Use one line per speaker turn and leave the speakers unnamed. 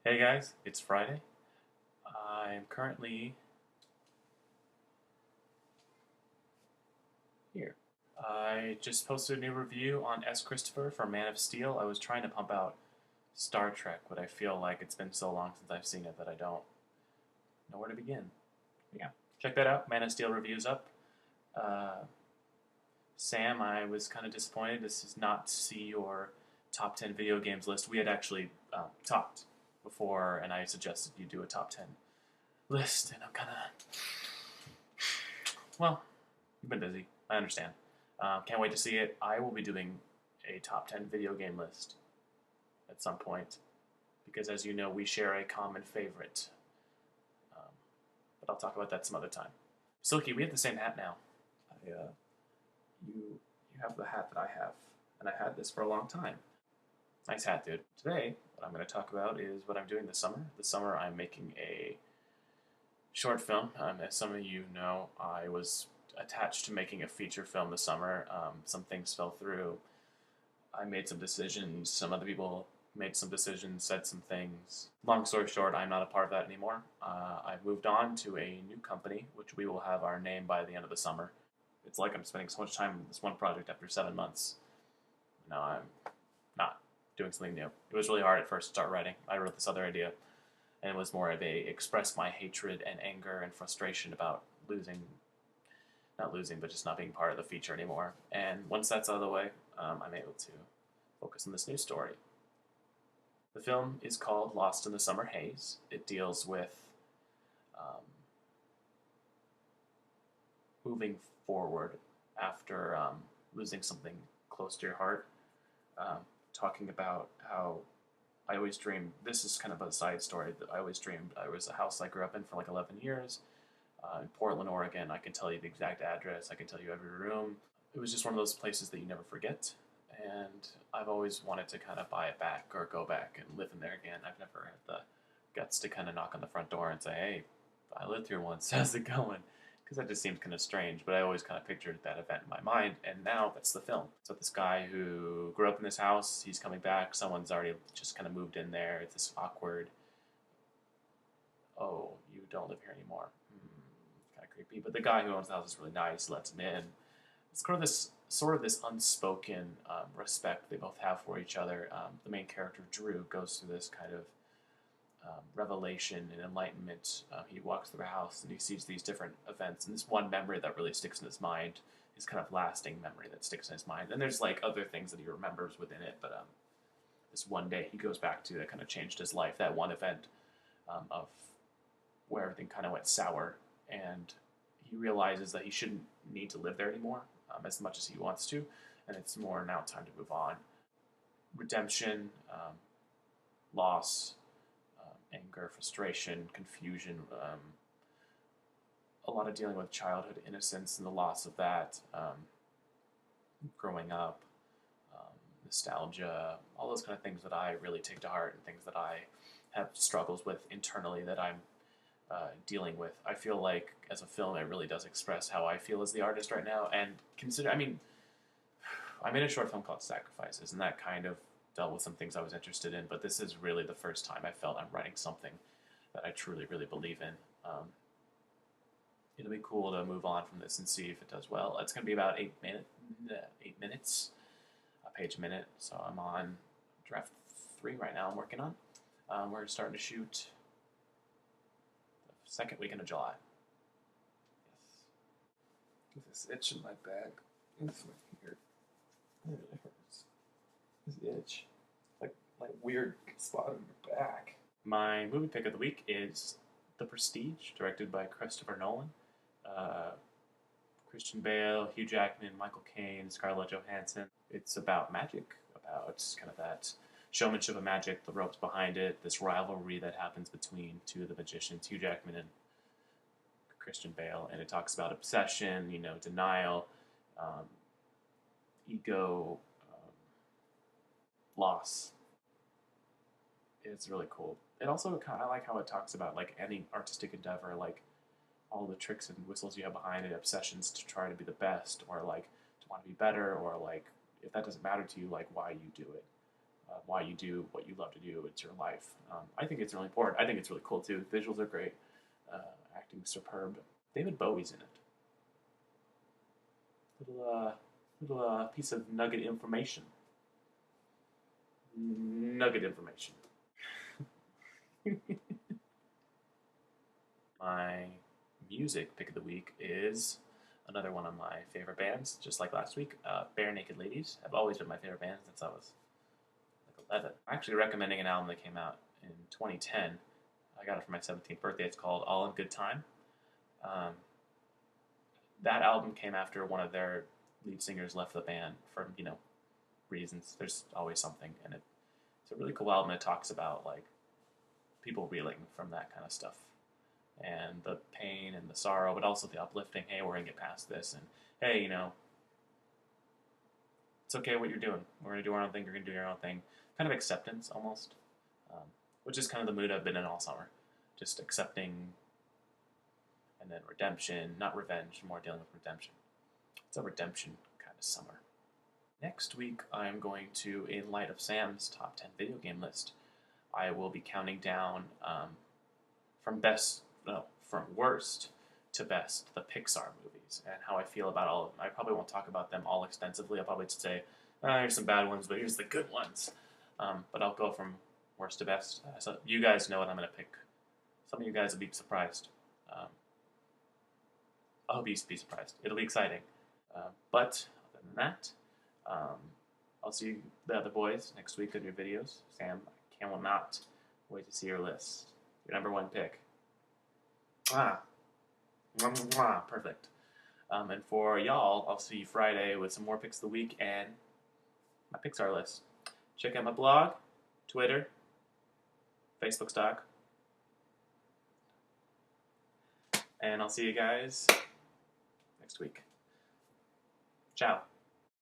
Hey guys, it's Friday. I'm currently here. I just posted a new review on S. Christopher for Man of Steel. I was trying to pump out Star Trek, but I feel like it's been so long since I've seen it that I don't know where to begin. Yeah, check that out. Man of Steel review's up. Uh, Sam, I was kind of disappointed. This is not to see your top 10 video games list. We had actually talked before, and I suggested you do a top 10 list, and I'm kind of, well, you've been busy. I understand. Can't wait to see it. I will be doing a top 10 video game list at some point because, as you know, we share a common favorite. Um, but I'll talk about that some other time. Silky, we have the same hat now. You have the hat that I have, and I've had this for a long time. Nice hat, dude. Today, what I'm going to talk about is what I'm doing this summer. This summer, I'm making a short film. As some of you know, I was attached to making a feature film this summer. Some things fell through. I made some decisions. Some other people made some decisions, said some things. Long story short, I'm not a part of that anymore. I've moved on to a new company, which we will have our name by the end of the summer. It's like I'm spending so much time on this one project after 7 months. No, I'm not doing something new. It was really hard at first to start writing. I wrote this other idea, and it was more of a express my hatred and anger and frustration about not losing, but just not being part of the feature anymore. And once that's out of the way, I'm able to focus on this new story. The film is called Lost in the Summer Haze. It deals with um, moving forward after losing something close to your heart. Um, Talking about how I always dreamed. This is kind of a side story that I always dreamed. I was a house I grew up in for like 11 years in Portland, Oregon. I can tell you the exact address. I can tell you every room. It was just one of those places that you never forget. And I've always wanted to kind of buy it back or go back and live in there again. I've never had the guts to kind of knock on the front door and say, "Hey, I lived here once. How's it going?" Because that just seems kind of strange. But I always kind of pictured that event in my mind, and now that's the film. So this guy who grew up in this house, he's coming back. Someone's already just kind of moved in there. It's this awkward, "Oh, you don't live here anymore." Kind of creepy. But the guy who owns the house is really nice. Lets him in. It's sort of this unspoken respect they both have for each other. The main character Drew goes through this kind of revelation and enlightenment. He walks through the house and he sees these different events, and this one memory that really sticks in his mind, his kind of lasting memory that sticks in his mind. And there's like other things that he remembers within it, but this one day he goes back to that kind of changed his life. That one event of where everything kind of went sour, and he realizes that he shouldn't need to live there anymore as much as he wants to, and it's more now time to move on. Redemption, loss, anger, frustration, confusion, a lot of dealing with childhood innocence and the loss of that, growing up, nostalgia, all those kind of things that I really take to heart and things that I have struggles with internally that I'm dealing with. I feel like as a film, it really does express how I feel as the artist right now. And I made a short film called Sacrifices, and that kind of dealt with some things I was interested in. But this is really the first time I felt I'm writing something that I truly, really believe in. It'll be cool to move on from this and see if it does well. It's going to be about 8 minutes, a page a minute. So I'm on draft 3 right now. I'm working on. We're starting to shoot the second weekend of July. Yes.
This itch in my back. It's like here. It really hurts. This itch. Like weird spot on your back.
My movie pick of the week is The Prestige, directed by Christopher Nolan. Christian Bale, Hugh Jackman, Michael Caine, Scarlett Johansson. It's about magic, about kind of that showmanship of magic, the ropes behind it, this rivalry that happens between two of the magicians, Hugh Jackman and Christian Bale, and it talks about obsession, denial, ego, loss. It's really cool. It also I like how it talks about like any artistic endeavor, like all the tricks and whistles you have behind it, obsessions to try to be the best, or like to want to be better, or like if that doesn't matter to you, like why you do it. why you do what you love to do. It's your life. I think it's really important. I think it's really cool too. Visuals are great. Acting superb. David Bowie's in it. Little piece of nugget information. Nugget information. My music pick of the week is another one of my favorite bands, just like last week. Barenaked Ladies have always been my favorite band since I was like 11. I'm actually recommending an album that came out in 2010. I got it for my 17th birthday. It's called All in Good Time. That album came after one of their lead singers left the band for, reasons. There's always something, and it's a really cool album. It talks about like people reeling from that kind of stuff, and the pain and the sorrow, but also the uplifting. Hey, we're gonna get past this, and hey, it's okay what you're doing. We're gonna do our own thing. You're gonna do your own thing. Kind of acceptance almost, which is kind of the mood I've been in all summer. Just accepting, and then redemption, not revenge, more dealing with redemption. It's a redemption kind of summer. Next week, I'm going to, in light of Sam's top 10 video game list, I will be counting down from worst to best, the Pixar movies, and how I feel about all of them. I probably won't talk about them all extensively. I'll probably just say, here's some bad ones, but here's the good ones. But I'll go from worst to best. So you guys know what I'm going to pick. Some of you guys will be surprised. I hope you be surprised. It'll be exciting. But other than that, I'll see the other boys next week on your videos. Sam, I cannot wait to see your list. Your number one pick. Perfect. And for y'all, I'll see you Friday with some more picks of the week and my Pixar list. Check out my blog, Twitter, Facebook stock. And I'll see you guys next week. Ciao.